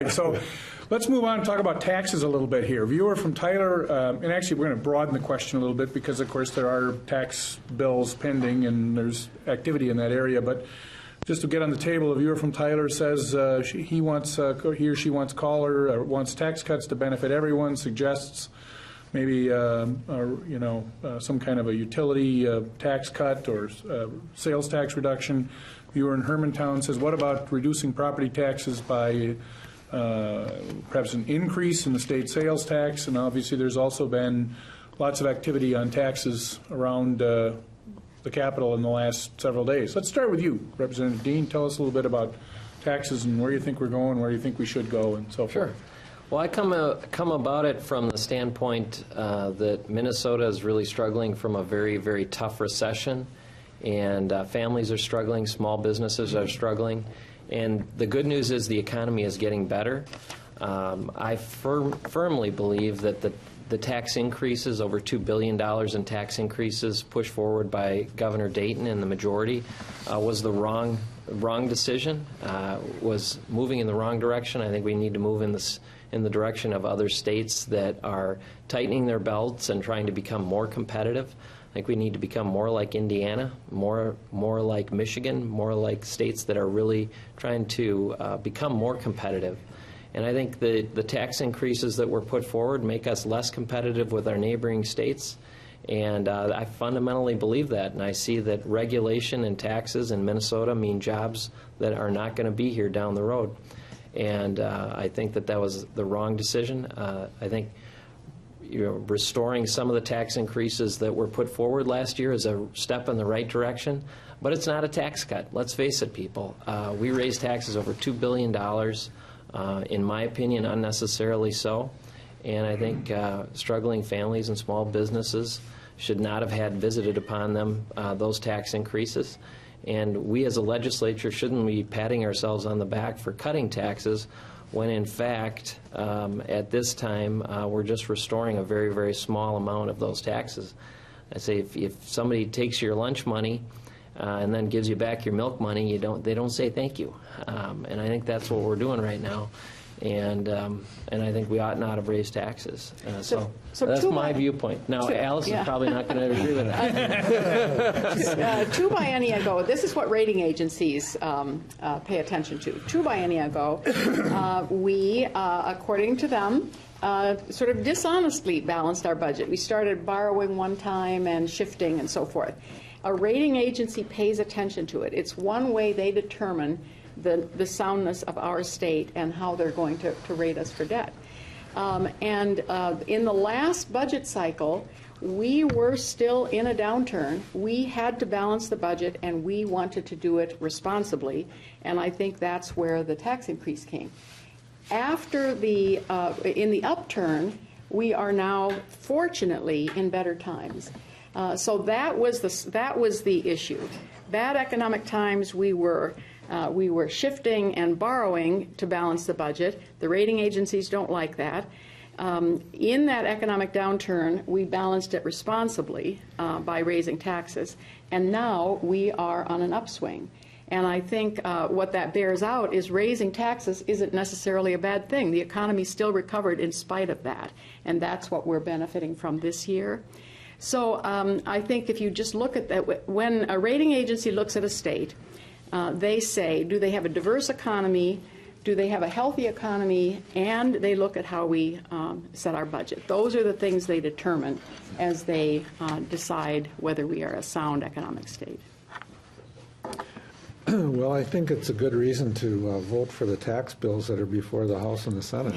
right, so let's move on and talk about taxes a little bit here. Viewer from Tyler, and actually we're going to broaden the question a little bit because, of course, there are tax bills pending and there's activity in that area. But just to get on the table, a viewer from Tyler says he or she wants wants tax cuts to benefit everyone, suggests maybe some kind of a utility tax cut or sales tax reduction. Viewer in Hermantown says, what about reducing property taxes by perhaps an increase in the state sales tax? And obviously there's also been lots of activity on taxes around the Capitol in the last several days. Let's start with you, Representative Dean. Tell us a little bit about taxes and where you think we're going, where you think we should go, and so forth. Sure. Well, I come about it from the standpoint that Minnesota is really struggling from a very, very tough recession, and families are struggling, small businesses are struggling, and the good news is the economy is getting better. I firmly believe that the tax increases, over $2 billion in tax increases pushed forward by Governor Dayton and the majority, was the wrong decision, was moving in the wrong direction. I think we need to move in the direction of other states that are tightening their belts and trying to become more competitive. I think we need to become more like Indiana, more like Michigan, more like states that are really trying to become more competitive. And I think the tax increases that were put forward make us less competitive with our neighboring states. And I fundamentally believe that. And I see that regulation and taxes in Minnesota mean jobs that are not going to be here down the road. And I think that was the wrong decision. I think restoring some of the tax increases that were put forward last year is a step in the right direction, but it's not a tax cut. Let's face it, people. We raised taxes over $2 billion, in my opinion, unnecessarily so. And I think struggling families and small businesses should not have had visited upon them those tax increases. And we as a legislature shouldn't be patting ourselves on the back for cutting taxes when, in fact, at this time, we're just restoring a very, very small amount of those taxes. I say if somebody takes your lunch money and then gives you back your milk money, they don't say thank you. And I think that's what we're doing right now. And I think we ought not have raised taxes. So that's my viewpoint. Now, Alice is probably not going to agree with that. 2 biennia ago, this is what rating agencies pay attention to. 2 biennia ago, we, according to them, sort of dishonestly balanced our budget. We started borrowing one time and shifting and so forth. A rating agency pays attention to it. It's one way they determine the soundness of our state and how they're going to rate us for debt. In the last budget cycle, we were still in a downturn. We had to balance the budget, and we wanted to do it responsibly, and I think that's where the tax increase came. After in the upturn, we are now, fortunately, in better times. So that was the issue. Bad economic times, we were shifting and borrowing to balance the budget. The rating agencies don't like that. In that economic downturn, we balanced it responsibly by raising taxes, and now we are on an upswing. And I think what that bears out is raising taxes isn't necessarily a bad thing. The economy still recovered in spite of that, and that's what we're benefiting from this year. So I think if you just look at that, when a rating agency looks at a state, they say, do they have a diverse economy, do they have a healthy economy, and they look at how we set our budget. Those are the things they determine as they decide whether we are a sound economic state. Well, I think it's a good reason to vote for the tax bills that are before the House and the Senate.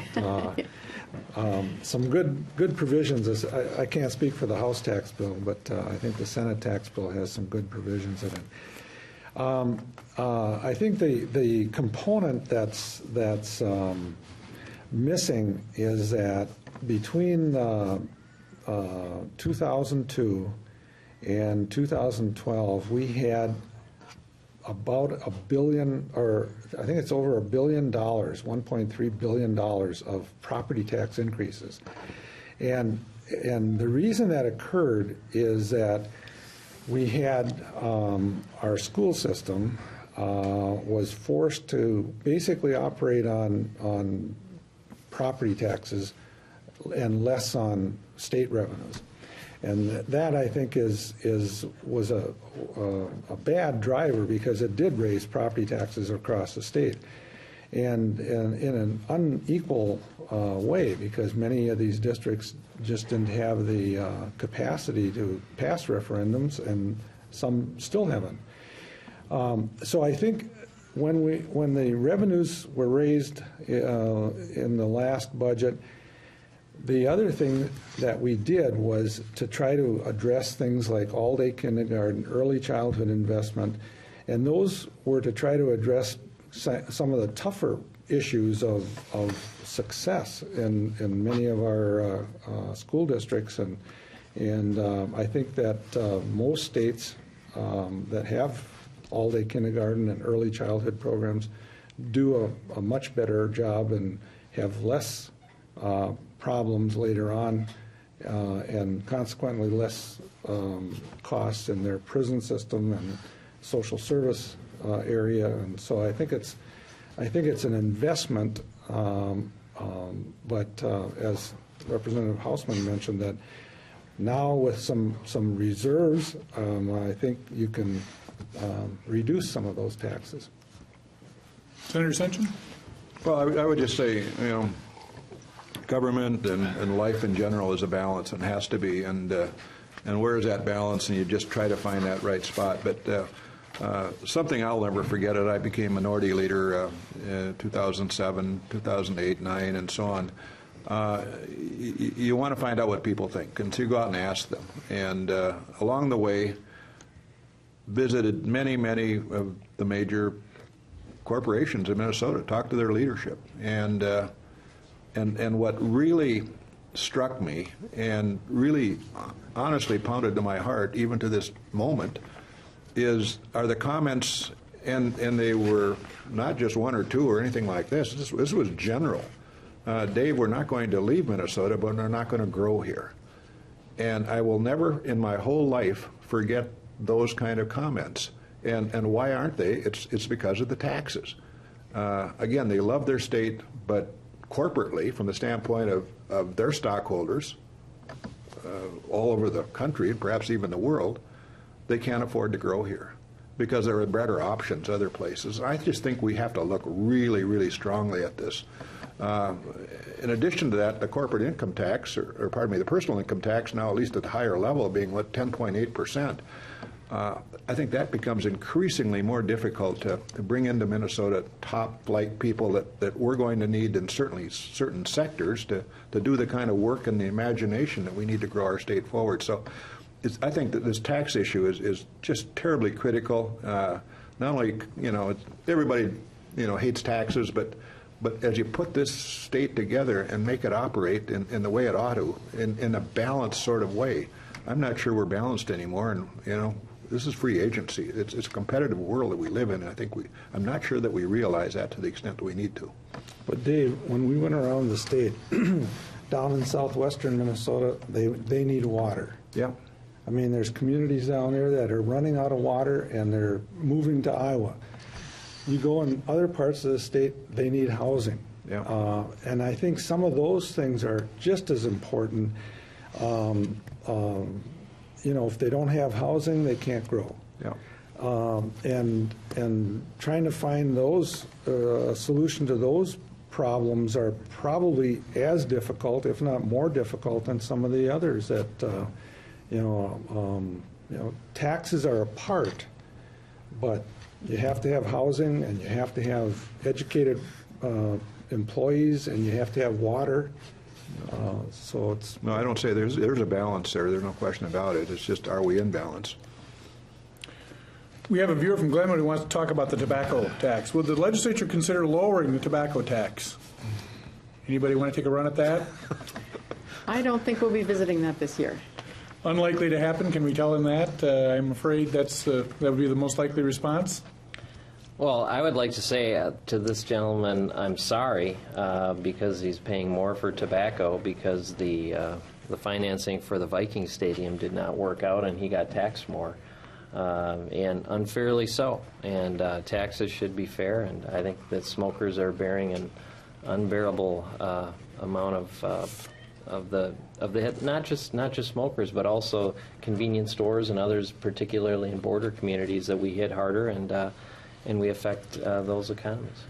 Some good provisions. I can't speak for the House tax bill, but I think the Senate tax bill has some good provisions in it. I think the component that's missing is that between 2002 and 2012, we had about $1 billion, or I think it's over $1 billion, $1.3 billion of property tax increases. And the reason that occurred is that we had our school system was forced to basically operate on property taxes and less on state revenues. And that, I think, was a bad driver because it did raise property taxes across the state. And in an unequal way, because many of these districts just didn't have the capacity to pass referendums, and some still haven't. So I think when the revenues were raised in the last budget, the other thing that we did was to try to address things like all-day kindergarten, early childhood investment, and those were to try to address some of the tougher issues of success in many of our school districts. And I think that most states that have all-day kindergarten and early childhood programs do a much better job and have less problems later on, and consequently less costs in their prison system and social service area. And so I think it's an investment, but as Representative Hausman mentioned, that now with some reserves, I think you can reduce some of those taxes. Senator Senchon? Well, I would just say, government and life in general is a balance and has to be. And where is that balance? And you just try to find that right spot. But something I'll never forget it. I became minority leader in 2007, 2008, 9, and so on. You want to find out what people think, and so you go out and ask them. And along the way, visited many of the major corporations in Minnesota, talked to their leadership, and what really struck me and really honestly pounded to my heart, even to this moment, are the comments, and they were not just one or two or anything like this. This was general. Dave, we're not going to leave Minnesota, but we're not going to grow here. And I will never in my whole life forget those kind of comments. And why aren't they? It's because of the taxes. Again, they love their state, but corporately, from the standpoint of their stockholders all over the country, perhaps even the world, they can't afford to grow here because there are better options other places. I just think we have to look really, really strongly at this. In addition to that, the corporate income tax, or pardon me, the personal income tax, now at least at the higher level, being 10.8%, I think that becomes increasingly more difficult to bring into Minnesota top-flight people that we're going to need in certainly certain sectors to do the kind of work and the imagination that we need to grow our state forward. So I think that this tax issue is just terribly critical. Not only, everybody, hates taxes, but as you put this state together and make it operate in the way it ought to, in a balanced sort of way, I'm not sure we're balanced anymore. And, this is free agency. It's a competitive world that we live in, and I think I'm not sure that we realize that to the extent that we need to. But Dave, when we went around the state, down in southwestern Minnesota, they need water. Yeah. I mean, there's communities down there that are running out of water, and they're moving to Iowa. You go in other parts of the state, they need housing. Yeah. And I think some of those things are just as important. If they don't have housing, they can't grow. Yeah. And trying to find those a solution to those problems are probably as difficult, if not more difficult, than some of the others. That taxes are a part, but you have to have housing, and you have to have educated employees, and you have to have water. So it's... No, I don't say there's a balance there. There's no question about it. It's just, are we in balance? We have a viewer from Glenwood who wants to talk about the tobacco tax. Will the legislature consider lowering the tobacco tax? Anybody want to take a run at that? I don't think we'll be visiting that this year. Unlikely to happen. Can we tell him that? I'm afraid that would be the most likely response. Well, I would like to say to this gentleman, I'm sorry, because he's paying more for tobacco because the financing for the Viking Stadium did not work out and he got taxed more. and unfairly so. And taxes should be fair, and I think that smokers are bearing an unbearable amount of the hit, not just smokers, but also convenience stores and others, particularly in border communities, that we hit harder, and we affect those economies.